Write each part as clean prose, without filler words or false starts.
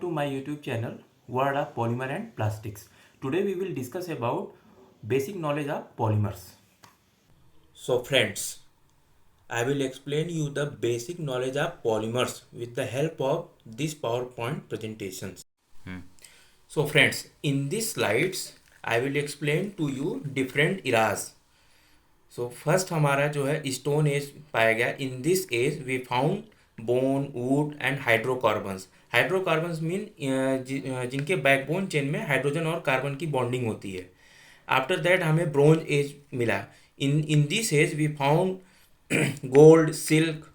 to my YouTube channel Word of Polymer and Plastics. Today we will discuss about basic knowledge of polymers. So friends, I will explain you the basic knowledge of polymers with the help of these PowerPoint presentations. So friends, in these slides I will explain to you different eras. So first हमारा जो है stone age पाया गया. In this age we found bone, wood and hydrocarbons. Hydrocarbons mean जिनके backbone chain में hydrogen और carbon की bonding होती है. आफ्टर दैट हमें ब्रोंज एज मिला. In this age we found gold, silk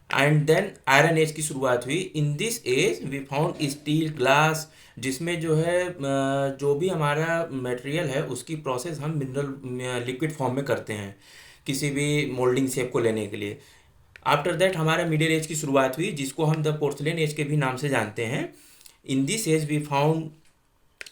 and then iron age की शुरुआत हुई. In this age we found steel, glass, जिसमें जो है जो भी हमारा मटेरियल है उसकी प्रोसेस हम मिनरल लिक्विड फॉर्म में करते हैं किसी भी मोल्डिंग शेप को लेने के लिए. आफ्टर दैट हमारा मिडिल एज की शुरुआत हुई जिसको हम द पोर्सलेन एज के भी नाम से जानते हैं. In this age we found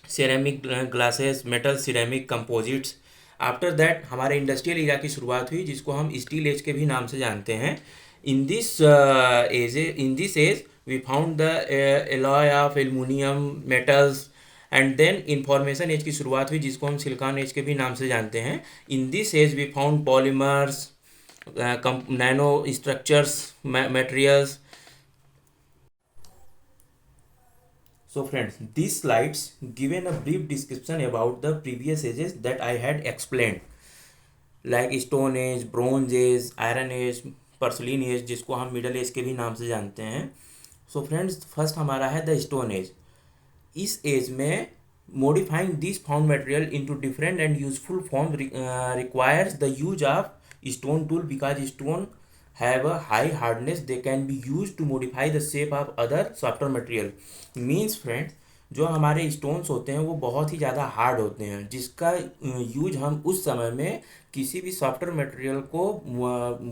ceramic glasses, metal, ceramic, composites. After that हमारे इंडस्ट्रियल एरिया की शुरुआत हुई जिसको हम स्टील एज के भी नाम से जानते हैं. In this age we found the alloy of aluminium, metals and then information age की शुरुआत हुई जिसको हम सिलिकॉन एज के भी नाम से जानते हैं. In this age we found polymers, nano structures, materials. So friends, these slides given a brief description about the previous ages that I had explained, like Stone Age, Bronze Age, Iron Age, Porcelain Age, जिसको हम middle age के भी नाम से जानते हैं. So friends, first हमारा है द स्टोन एज. इस एज में modifying this found material into different and useful form requires the use of stone tool because stone have a high hardness. They can be used to modify the shape of other softer material. Means friends, जो हमारे stones होते हैं वो बहुत ही ज़्यादा hard होते हैं जिसका यूज हम उस समय में किसी भी सॉफ्टवेयर मटेरियल को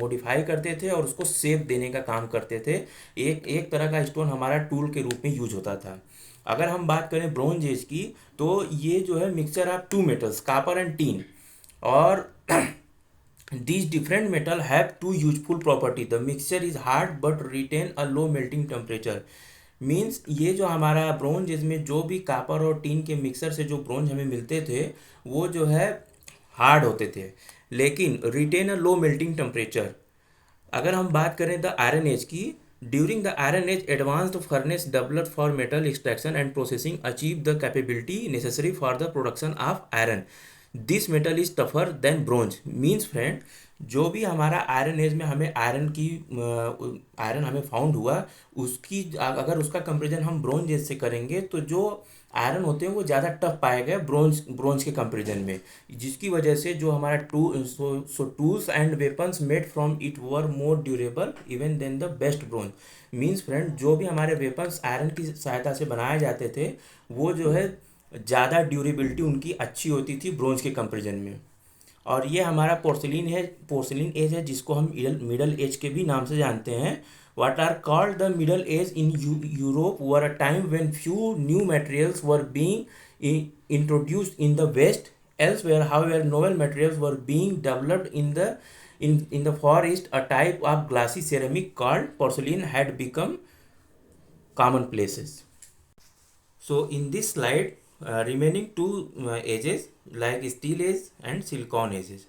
मॉडिफाई करते थे और उसको शेप देने का काम करते थे. एक तरह का स्टोन हमारा टूल के रूप में यूज होता था. अगर हम बात करें ब्रोंज एज की तो ये जो है mixture of two metals, copper and tin, और these different metal have two useful property. The mixture is hard but retain a low melting temperature. Means ये जो हमारा ब्रोंज इसमें जो भी कॉपर और टीन के मिक्सर से जो ब्रोंज हमें मिलते थे वो जो है हार्ड होते थे लेकिन retain a low melting temperature. अगर हम बात करें द आयरन एज की, during the iron age advanced furnace developed for metal extraction and processing achieve the capability necessary for the production of iron. This metal is tougher than bronze. Means friend, जो भी हमारा iron age में हमें iron हमें found हुआ उसकी अगर उसका कंपेरिजन हम ब्रोंज एज से करेंगे तो जो आयरन होते हैं वो ज़्यादा टफ पाए गए ब्रोंज के कंपेरिजन में, जिसकी वजह से जो हमारा tools and weapons made from it were more durable even than the best bronze. Means friend, जो भी हमारे वेपन्स आयरन की सहायता से बनाए जाते थे वो जो है ज़्यादा ड्यूरेबिलिटी उनकी अच्छी होती थी ब्रोंज के कंपेरिजन में. और ये हमारा पोर्सिलिन एज है जिसको हम मिडल एज के भी नाम से जानते हैं. what are called the middle age in Europe were a time when few new materials were being introduced in the West. Elsewhere, however, novel materials were being developed in the Far East. A type of glassy ceramic called porcelain had become commonplaces. So in this slide, remaining two ages like steel age and silicon ages.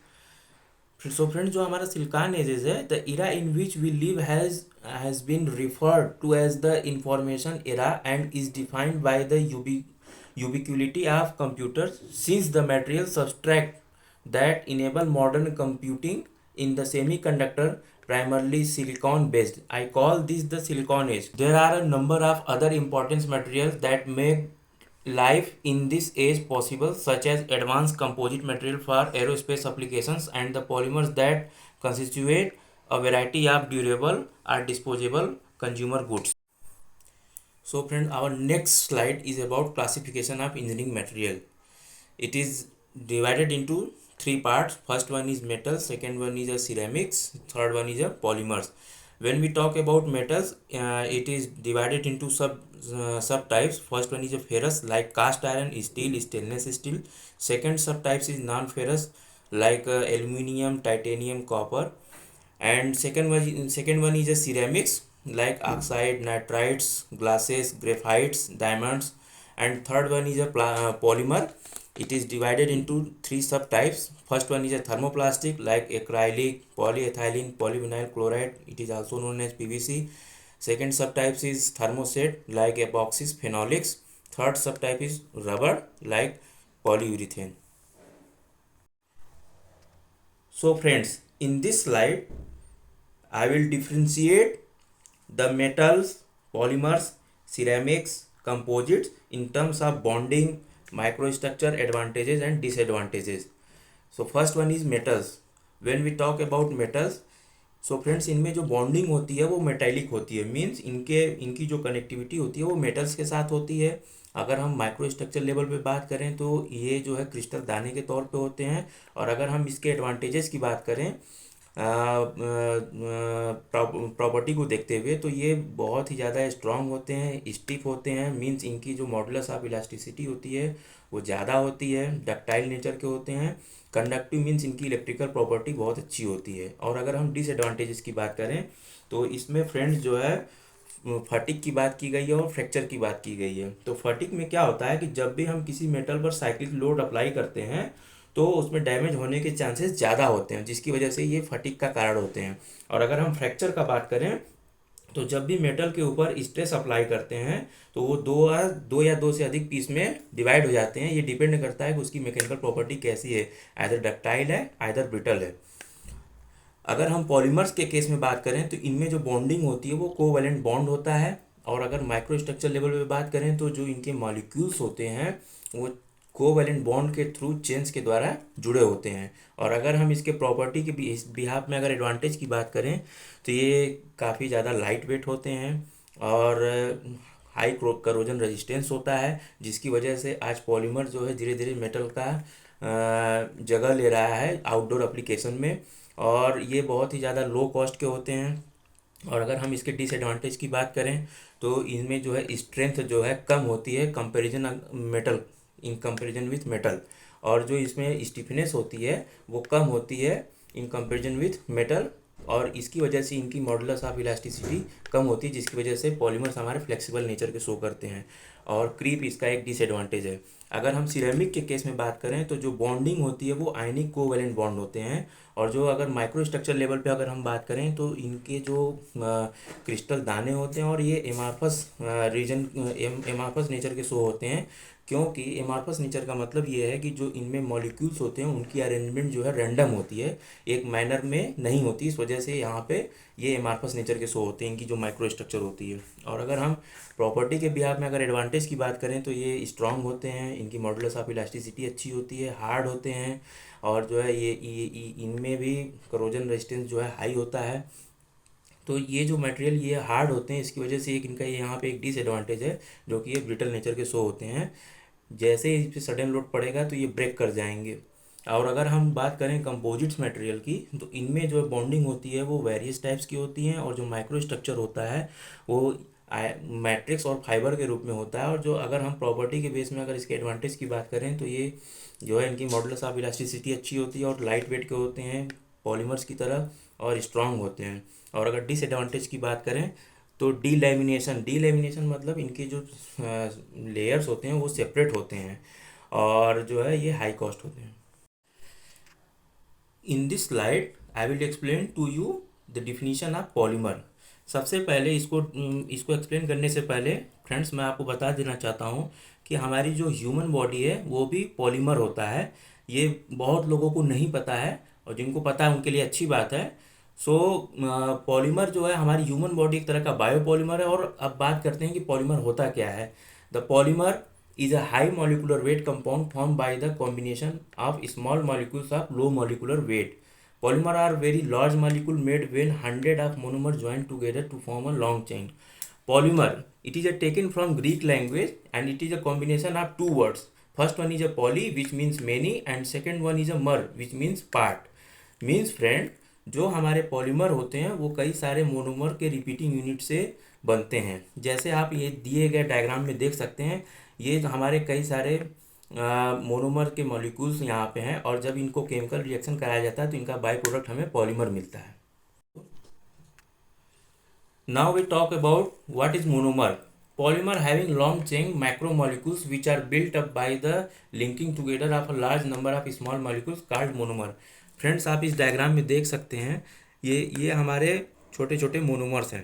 So friends, जो हमारा silicon ages है, the era in which we live has been referred to as the information era and is defined by the ubiquity of computers since the material substrate that enable modern computing in the semiconductor primarily silicon based. I call this the silicon age. There are a number of other important materials that make life in this age possible, such as advanced composite material for aerospace applications and the polymers that constitute a variety of durable or disposable consumer goods. So friends, our next slide is about classification of engineering material. It is divided into three parts. First one is metal, second one is a ceramics, third one is a polymers. When we talk about metals, it is divided into subtypes. First one is a ferrous, like cast iron, steel, stainless steel. Second subtypes is non-ferrous, like aluminium, titanium, copper. And second one is a ceramics, like oxide, nitrides, glasses, graphites, diamonds, and third one is a polymer. It is divided into three subtypes. First one is a thermoplastic like acrylic, polyethylene, polyvinyl chloride. It is also known as PVC. Second subtype is thermoset like epoxies, phenolics. Third subtype is rubber like polyurethane. So friends, in this slide, I will differentiate the metals, polymers, ceramics, composites in terms of bonding, microstructure advantages and disadvantages. So first one is metals. When we talk about metals, so friends इनमें जो bonding होती है वो metallic होती है, means इनकी जो connectivity होती है वो मेटल्स के साथ होती है। अगर हम माइक्रो स्ट्रक्चर लेवल पे बात करें तो ये जो है क्रिस्टल दाने के तौर पे होते हैं। और अगर हम इसके एडवांटेजेस की बात करें प्रॉपर्टी को देखते हुए तो ये बहुत ही ज़्यादा स्ट्रांग होते हैं, स्टिफ होते हैं, मीन्स इनकी जो मॉडुलस ऑफ इलास्टिसिटी होती है वो ज़्यादा होती है, डक्टाइल नेचर के होते हैं, कंडक्टिव मीन्स इनकी इलेक्ट्रिकल प्रॉपर्टी बहुत अच्छी होती है। और अगर हम डिसएडवांटेजेस की बात करें तो इसमें फ्रेंड्स जो है फटिक की बात की गई है और फ्रैक्चर की बात की गई है। तो फटिक में क्या होता है कि जब भी हम किसी मेटल पर साइक्लिक लोड अप्लाई करते हैं तो उसमें डैमेज होने के चांसेस ज़्यादा होते हैं, जिसकी वजह से ये फटिक का कारण होते हैं। और अगर हम फ्रैक्चर का बात करें तो जब भी मेटल के ऊपर स्ट्रेस अप्लाई करते हैं तो वो दो या दो से अधिक पीस में डिवाइड हो जाते हैं। ये डिपेंड करता है कि उसकी मैकेनिकल प्रॉपर्टी कैसी है, आइदर डक्टाइल है आइदर ब्रिटल है। अगर हम पॉलीमर्स के केस में बात करें तो इनमें जो बॉन्डिंग होती है वो कोवैलेंट बॉन्ड होता है। और अगर माइक्रो स्ट्रक्चर लेवल पे बात करें तो जो इनके मॉलिक्यूल्स होते हैं वो कोवैलेंट बॉन्ड के थ्रू चेन्स के द्वारा जुड़े होते हैं। और अगर हम इसके प्रॉपर्टी के इस बिहाफ में अगर एडवांटेज की बात करें तो ये काफ़ी ज़्यादा लाइट वेट होते हैं और हाई करोजन रेजिस्टेंस होता है, जिसकी वजह से आज पॉलीमर जो है धीरे धीरे मेटल का जगह ले रहा है आउटडोर एप्लीकेशन में। और ये बहुत ही ज़्यादा लो कॉस्ट के होते हैं। और अगर हम इसके डिसएडवांटेज की बात करें तो इनमें जो है स्ट्रेंथ जो है कम होती है comparison metal in comparison with metal. और जो इसमें स्टिफनेस होती है वो कम होती है इन कंपैरिजन विथ मेटल। और इसकी वजह से इनकी मॉडुलस ऑफ इलास्टिसिटी कम होती है, जिसकी वजह से पॉलीमर्स हमारे फ्लेक्सिबल नेचर के शो करते हैं। और क्रीप इसका एक डिसएडवांटेज है। अगर हम सिरेमिक के केस में बात करें तो जो बॉन्डिंग होती है वो आयनिक कोवैलेंट बॉन्ड होते हैं। और जो अगर माइक्रो स्ट्रक्चर लेवल पे अगर हम बात करें तो इनके जो क्रिस्टल दाने होते हैं और ये एमार्फस रीजन एमार्फस नेचर के शो होते हैं, क्योंकि एमार्फस नेचर का मतलब ये है कि जो इनमें मॉलिक्यूल्स होते हैं उनकी अरेंजमेंट जो है रैंडम होती है, एक मैनर में नहीं होती। इस वजह से यहाँ पे ये एमार्फस नेचर के शो होते हैं इनकी जो माइक्रो स्ट्रक्चर होती है। और अगर हम प्रॉपर्टी के बिहाफ में अगर एडवांटेज की बात करें तो ये स्ट्रांग होते हैं, इनकी मॉडुलस ऑफ इलास्टिसिटी अच्छी होती है, हार्ड होते हैं। और जो है ये इनमें भी करोजन रेजिस्टेंस जो है हाई होता है। तो ये जो मटेरियल ये हार्ड होते हैं, इसकी वजह से एक इनका यहाँ पे एक डिसएडवांटेज है जो कि ये ब्रिटल नेचर के शो होते हैं। जैसे ही इस पर सडन लोड पड़ेगा तो ये ब्रेक कर जाएंगे। और अगर हम बात करें कंपोजिट्स मटेरियल की तो इनमें जो बॉन्डिंग होती है वो वेरियस टाइप्स की होती हैं। और जो माइक्रो स्ट्रक्चर होता है वो मैट्रिक्स और फाइबर के रूप में होता है। और जो अगर हम प्रॉपर्टी के बेस में अगर इसके एडवांटेज की बात करें तो ये जो है इनकी मॉडुलस ऑफ इलास्टिसिटी अच्छी होती है और लाइट वेट के होते हैं पॉलीमर्स की तरह और स्ट्रांग होते हैं। और अगर डिसएडवांटेज की बात करें तो डीलैमिनेशन मतलब इनके जो लेयर्स होते हैं वो सेपरेट होते हैं और जो है ये हाई कॉस्ट होते हैं। In this slide I will explain to you the definition of polymer. सबसे पहले इसको एक्सप्लेन करने से पहले फ्रेंड्स मैं आपको बता देना चाहता हूँ कि हमारी जो ह्यूमन बॉडी है वो भी पॉलीमर होता है। ये बहुत लोगों को नहीं पता है और जिनको पता है उनके लिए अच्छी बात है। सो पॉलीमर जो है हमारी ह्यूमन बॉडी एक तरह का बायोपॉलीमर है। और अब बात करते हैं कि पॉलीमर होता क्या है। The polymer is a high molecular weight compound formed by the combination of small molecules of low molecular weight. Polymer are very large molecule made when hundred of monomers join together to form a long chain. Polymer, it is a taken from Greek language and it is a combination of two words. First one is a poly which means many and second one is a mer which means part. Means friend, जो हमारे polymer होते हैं वो कई सारे monomer के repeating unit से बनते हैं। जैसे आप ये दिए गए डायग्राम में देख सकते हैं, ये हमारे कई सारे मोनोमर के मॉलिक्यूल्स यहाँ पे हैं और जब इनको केमिकल रिएक्शन कराया जाता है तो इनका बाय प्रोडक्ट हमें पॉलीमर मिलता है। Now we talk about what is monomer. Polymer having long chain macromolecules which are built up by the linking together of a large number of small molecules called monomer. Friends, आप इस diagram में देख सकते हैं, ये हमारे छोटे छोटे मोनोमर्स हैं,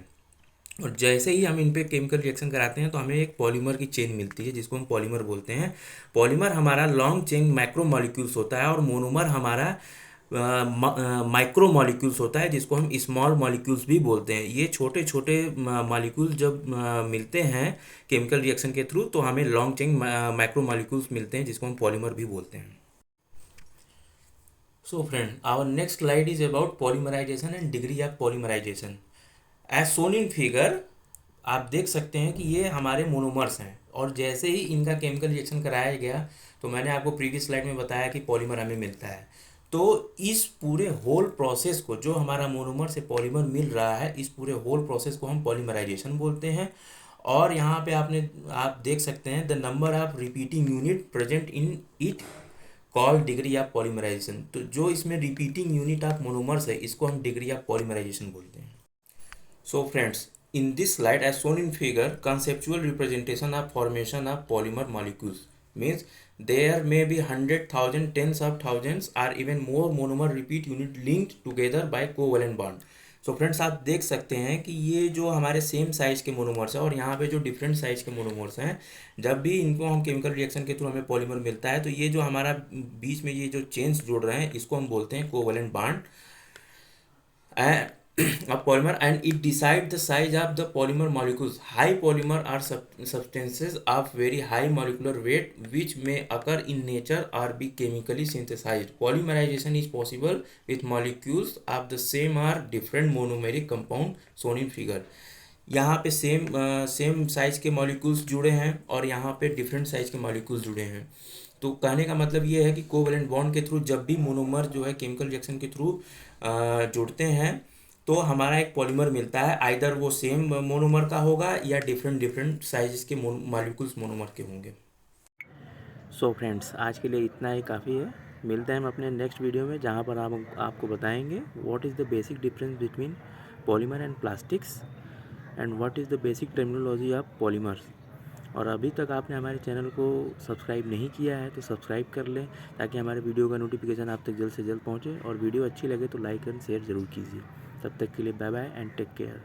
और जैसे ही हम इन पे केमिकल रिएक्शन कराते हैं तो हमें एक पॉलीमर की चेन मिलती है जिसको हम पॉलीमर बोलते हैं। पॉलीमर हमारा लॉन्ग चेन मैक्रोमोलिक्यूल्स होता है और मोनोमर हमारा माइक्रो मॉलिक्यूल्स होता है जिसको हम स्मॉल मॉलिक्यूल्स भी बोलते हैं। ये छोटे छोटे मॉलिक्यूल जब मिलते हैं केमिकल रिएक्शन के थ्रू तो हमें लॉन्ग चेन माइक्रो मॉलिक्यूल्स मिलते हैं जिसको हम पॉलीमर भी बोलते हैं। So friend, our next slide is about polymerization and degree of polymerization. As shown in figure, आप देख सकते हैं कि ये हमारे मोनोमर्स हैं और जैसे ही इनका केमिकल रिएक्शन कराया गया तो मैंने आपको प्रीवियस स्लाइड में बताया कि पॉलीमर हमें मिलता है। तो इस पूरे होल प्रोसेस को, जो हमारा मोनोमर से पॉलीमर मिल रहा है, इस पूरे होल प्रोसेस को हम पॉलीमराइजेशन बोलते हैं। और यहाँ पे आप देख सकते हैं the number of repeating unit present in it call degree of polymerization. तो जो इसमें रिपीटिंग यूनिट ऑफ मोनोमर्स है इसको हम डिग्री ऑफ पॉलीमराइजेशन बोलते हैं। So friends, in this slide as shown in figure, conceptual representation of formation of polymer molecules means there may be 100,000, tens of thousands or even more monomer repeat unit linked together by covalent bond. So friends, आप देख सकते हैं कि ये जो हमारे same size के monomers हैं और यहाँ पे जो डिफरेंट साइज के मोनोमर्स हैं, जब भी इनको हम केमिकल रिएक्शन के थ्रू हमें पॉलीमर मिलता है तो ये जो हमारा बीच में ये जो चेन्स जुड़ रहे हैं इसको हम बोलते हैं covalent bond of polymer, and it decide the size of the polymer molecules. High polymer are substances of very high molecular weight which may occur in nature or be chemically synthesized. Polymerization is possible with molecules of the same or different monomeric compound shown in figure. यहाँ पे same size के molecules जुड़े हैं और यहाँ पे different size के molecules जुड़े हैं। तो कहने का मतलब ये है कि कोवलेंट बॉन्ड के थ्रू जब भी मोनोमर जो है केमिकल रिएक्शन के थ्रू जुड़ते हैं तो हमारा एक पॉलीमर मिलता है, आइदर वो सेम मोनोमर का होगा या डिफरेंट साइज के मॉलिक्यूल्स मोनोमर के होंगे। सो फ्रेंड्स, आज के लिए इतना ही काफ़ी है। मिलते हैं हम अपने नेक्स्ट वीडियो में जहाँ पर आपको बताएंगे what is the basic difference between polymer and plastics and what is the basic terminology of polymers. और अभी तक आपने हमारे चैनल को सब्सक्राइब नहीं किया है तो सब्सक्राइब कर लें ताकि हमारे वीडियो का नोटिफिकेशन आप तक जल्द से जल्द पहुँचे, और वीडियो अच्छी लगे तो लाइक एंड शेयर ज़रूर कीजिए। तब तक के लिए bye bye and take care.